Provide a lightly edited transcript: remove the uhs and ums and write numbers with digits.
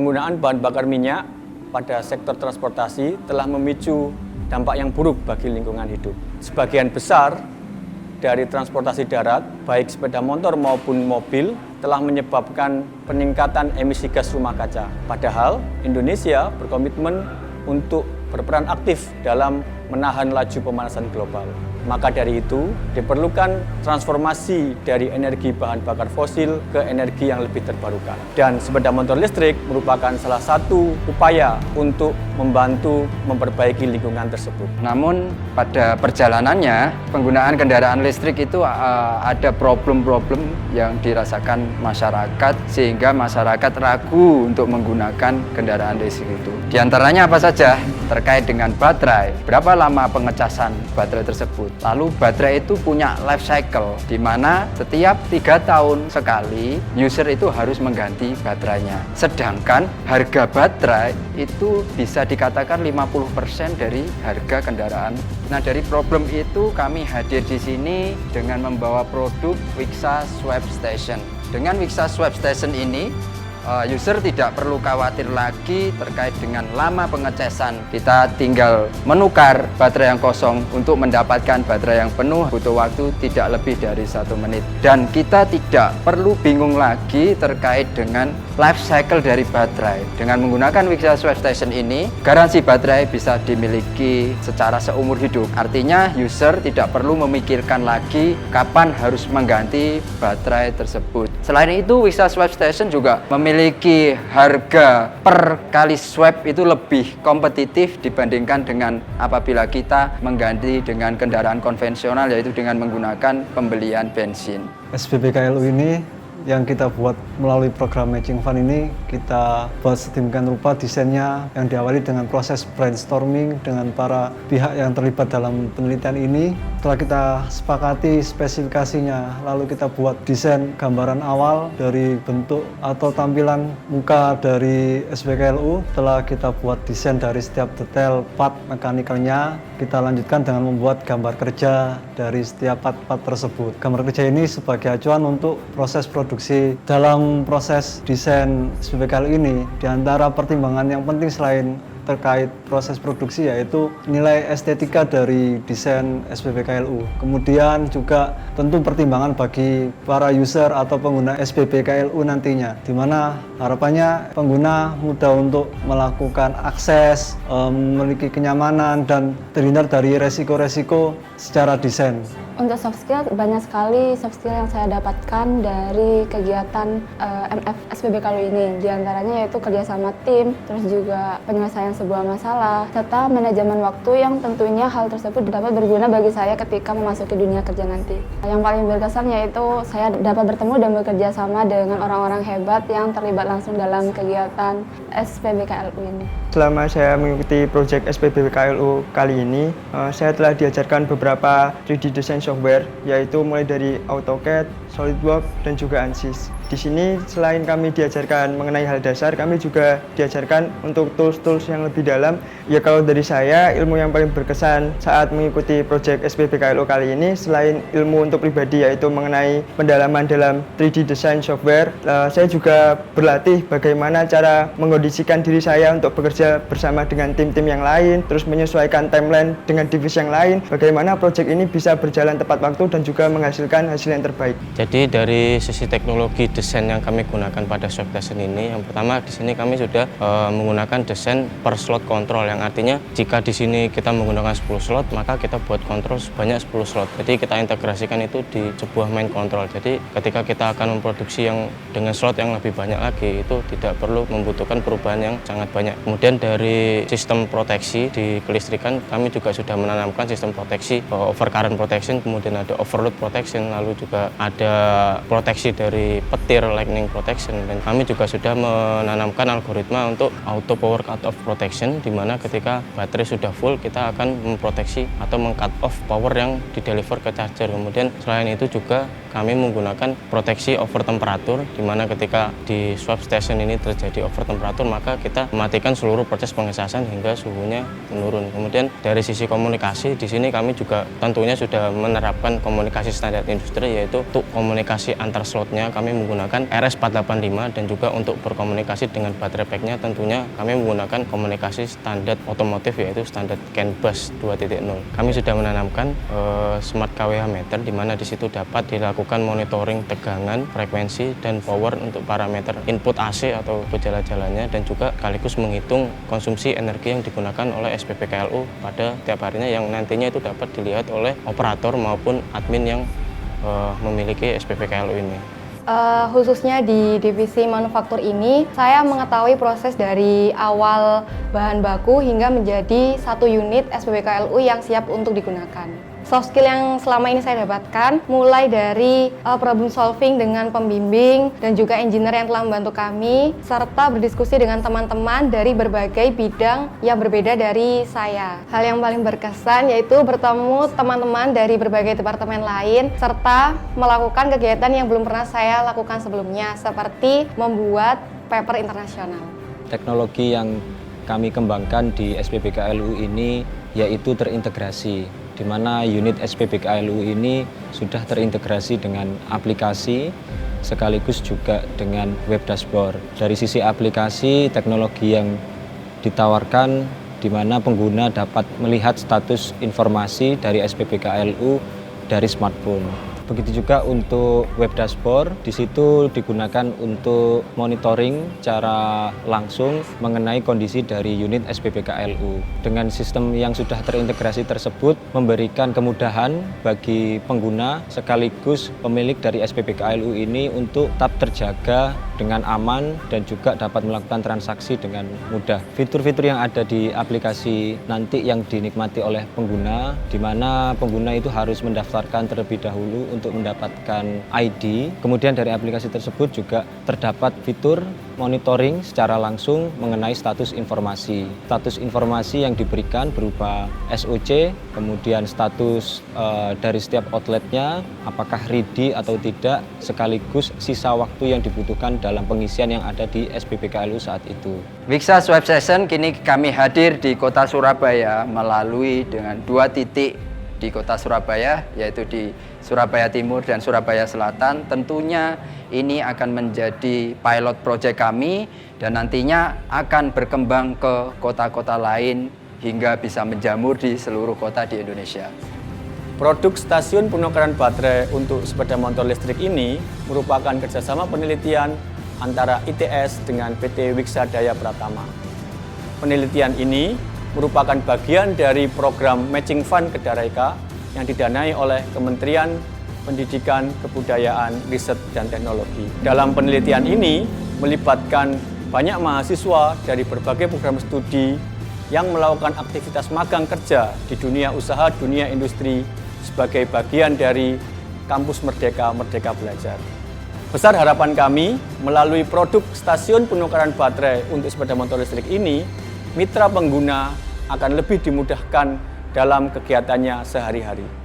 Penggunaan bahan bakar minyak pada sektor transportasi telah memicu dampak yang buruk bagi lingkungan hidup. Sebagian besar dari transportasi darat, baik sepeda motor maupun mobil, telah menyebabkan peningkatan emisi gas rumah kaca. Padahal Indonesia berkomitmen untuk berperan aktif dalam menahan laju pemanasan global. Maka dari itu, diperlukan transformasi dari energi bahan bakar fosil ke energi yang lebih terbarukan. Dan sepeda motor listrik merupakan salah satu upaya untuk membantu memperbaiki lingkungan tersebut. Namun pada perjalanannya, penggunaan kendaraan listrik itu ada problem-problem yang dirasakan masyarakat sehingga masyarakat ragu untuk menggunakan kendaraan listrik itu. Di antaranya apa saja? Terkait dengan baterai, berapa lama pengecasan baterai tersebut? Lalu baterai itu punya life cycle, di mana setiap 3 tahun sekali user itu harus mengganti baterainya. Sedangkan harga baterai itu bisa dikatakan 50% dari harga kendaraan. Nah, dari problem itu kami hadir di sini dengan membawa produk Wixa Swap Station. Dengan Wixa Swap Station ini, user tidak perlu khawatir lagi terkait dengan lama pengecasan. Kita tinggal menukar baterai yang kosong untuk mendapatkan baterai yang penuh, butuh waktu tidak lebih dari 1 menit. Dan kita tidak perlu bingung lagi terkait dengan life cycle dari baterai. Dengan menggunakan Wixa Swap Station ini, garansi baterai bisa dimiliki secara seumur hidup. Artinya user tidak perlu memikirkan lagi kapan harus mengganti baterai tersebut. Selain itu, Wixa Swap Station juga memiliki harga per kali swap itu lebih kompetitif dibandingkan dengan apabila kita mengganti dengan kendaraan konvensional, yaitu dengan menggunakan pembelian bensin. SPBKLU ini yang kita buat melalui program Matching Fund ini, kita buat sedemikian rupa desainnya yang diawali dengan proses brainstorming dengan para pihak yang terlibat dalam penelitian ini. Setelah kita sepakati spesifikasinya, lalu kita buat desain gambaran awal dari bentuk atau tampilan muka dari SPBKLU. Setelah kita buat desain dari setiap detail part mekanikalnya, kita lanjutkan dengan membuat gambar kerja dari setiap part-part tersebut. Gambar kerja ini sebagai acuan untuk proses produksi. Dalam proses desain SPBKLU ini, di antara pertimbangan yang penting selain terkait proses produksi yaitu nilai estetika dari desain SPBKLU. Kemudian juga tentu pertimbangan bagi para user atau pengguna SPBKLU nantinya, di mana harapannya pengguna mudah untuk melakukan akses, memiliki kenyamanan dan terhindar dari resiko-resiko secara desain. Untuk soft skill, banyak sekali soft skill yang saya dapatkan dari kegiatan MF SPBKLU ini. Di antaranya yaitu kerjasama tim, terus juga penyelesaian sebuah masalah, serta manajemen waktu yang tentunya hal tersebut dapat berguna bagi saya ketika memasuki dunia kerja nanti. Yang paling berkesan yaitu saya dapat bertemu dan bekerja sama dengan orang-orang hebat yang terlibat langsung dalam kegiatan SPBKLU ini. Selama saya mengikuti proyek SPBKLU kali ini, saya telah diajarkan beberapa 3D design software, yaitu mulai dari AutoCAD, SolidWorks, dan juga ANSYS. Di sini selain kami diajarkan mengenai hal dasar, kami juga diajarkan untuk tools-tools yang lebih dalam. Ya, kalau dari saya, ilmu yang paling berkesan saat mengikuti proyek SPBKLU kali ini, selain ilmu untuk pribadi yaitu mengenai pendalaman dalam 3D design software, saya juga berlatih bagaimana cara mengkondisikan diri saya untuk bekerja bersama dengan tim-tim yang lain, terus menyesuaikan timeline dengan divisi yang lain, bagaimana proyek ini bisa berjalan tepat waktu dan juga menghasilkan hasil yang terbaik. Jadi dari sisi teknologi desain yang kami gunakan pada Swap Station ini, yang pertama di sini kami sudah menggunakan desain per slot kontrol, yang artinya jika di sini kita menggunakan 10 slot, maka kita buat kontrol sebanyak 10 slot. Jadi kita integrasikan itu di sebuah main kontrol. Jadi ketika kita akan memproduksi yang dengan slot yang lebih banyak lagi, itu tidak perlu membutuhkan perubahan yang sangat banyak. Kemudian dari sistem proteksi di kelistrikan, kami juga sudah menanamkan sistem proteksi overcurrent protection, kemudian ada overload protection, lalu juga ada proteksi dari petir lightning protection, dan kami juga sudah menanamkan algoritma untuk auto power cut off protection, di mana ketika baterai sudah full kita akan memproteksi atau meng-cut off power yang dideliver ke charger. Kemudian selain itu juga kami menggunakan proteksi over temperatur, di mana ketika di swap station ini terjadi over temperatur, maka kita mematikan seluruh proses pengecasan hingga suhunya menurun. Kemudian dari sisi komunikasi, di sini kami juga tentunya sudah menerapkan komunikasi standar industri, yaitu untuk komunikasi antar slotnya kami menggunakan menggunakan RS485 dan juga untuk berkomunikasi dengan baterai packnya tentunya kami menggunakan komunikasi standar otomotif yaitu standar CAN bus 2.0. Kami sudah menanamkan smart KWH meter di mana di situ dapat dilakukan monitoring tegangan, frekuensi, dan power untuk parameter input AC atau gejala-gejalanya dan juga sekaligus menghitung konsumsi energi yang digunakan oleh SPP KLU pada tiap harinya yang nantinya itu dapat dilihat oleh operator maupun admin yang memiliki SPP KLU ini. Khususnya di divisi manufaktur ini, saya mengetahui proses dari awal bahan baku hingga menjadi satu unit SPP KLU yang siap untuk digunakan. Soft skill yang selama ini saya dapatkan mulai dari problem solving dengan pembimbing dan juga engineer yang telah membantu kami serta berdiskusi dengan teman-teman dari berbagai bidang yang berbeda dari saya. Hal yang paling berkesan yaitu bertemu teman-teman dari berbagai departemen lain serta melakukan kegiatan yang belum pernah saya lakukan sebelumnya seperti membuat paper internasional. Teknologi yang kami kembangkan di SPP KLU ini yaitu terintegrasi, di mana unit SPP KLU ini sudah terintegrasi dengan aplikasi sekaligus juga dengan web dashboard. Dari sisi aplikasi, teknologi yang ditawarkan di mana pengguna dapat melihat status informasi dari SPP KLU dari smartphone. Begitu juga untuk web dashboard, di situ digunakan untuk monitoring secara langsung mengenai kondisi dari unit SPP KLU. Dengan sistem yang sudah terintegrasi tersebut memberikan kemudahan bagi pengguna sekaligus pemilik dari SPP KLU ini untuk tetap terjaga dengan aman dan juga dapat melakukan transaksi dengan mudah. Fitur-fitur yang ada di aplikasi nanti yang dinikmati oleh pengguna, di mana pengguna itu harus mendaftarkan terlebih dahulu untuk mendapatkan ID. Kemudian dari aplikasi tersebut juga terdapat fitur monitoring secara langsung mengenai status informasi. Status informasi yang diberikan berupa SOC, kemudian status dari setiap outletnya, apakah ready atau tidak, sekaligus sisa waktu yang dibutuhkan dalam pengisian yang ada di SPP KLU saat itu. Wiksa Swab Session kini kami hadir di kota Surabaya melalui dengan 2 titik di kota Surabaya, yaitu di Surabaya Timur dan Surabaya Selatan. Tentunya ini akan menjadi pilot project kami dan nantinya akan berkembang ke kota-kota lain hingga bisa menjamur di seluruh kota di Indonesia. Produk stasiun penukaran baterai untuk sepeda motor listrik ini merupakan kerjasama penelitian antara ITS dengan PT Wiksa Daya Pratama. Penelitian ini merupakan bagian dari program Matching Fund Kedareka yang didanai oleh Kementerian Pendidikan, Kebudayaan, Riset, dan Teknologi. Dalam penelitian ini melibatkan banyak mahasiswa dari berbagai program studi yang melakukan aktivitas magang kerja di dunia usaha, dunia industri sebagai bagian dari Kampus Merdeka, Merdeka Belajar. Besar harapan kami melalui produk stasiun penukaran baterai untuk sepeda motor listrik ini, mitra pengguna akan lebih dimudahkan dalam kegiatannya sehari-hari.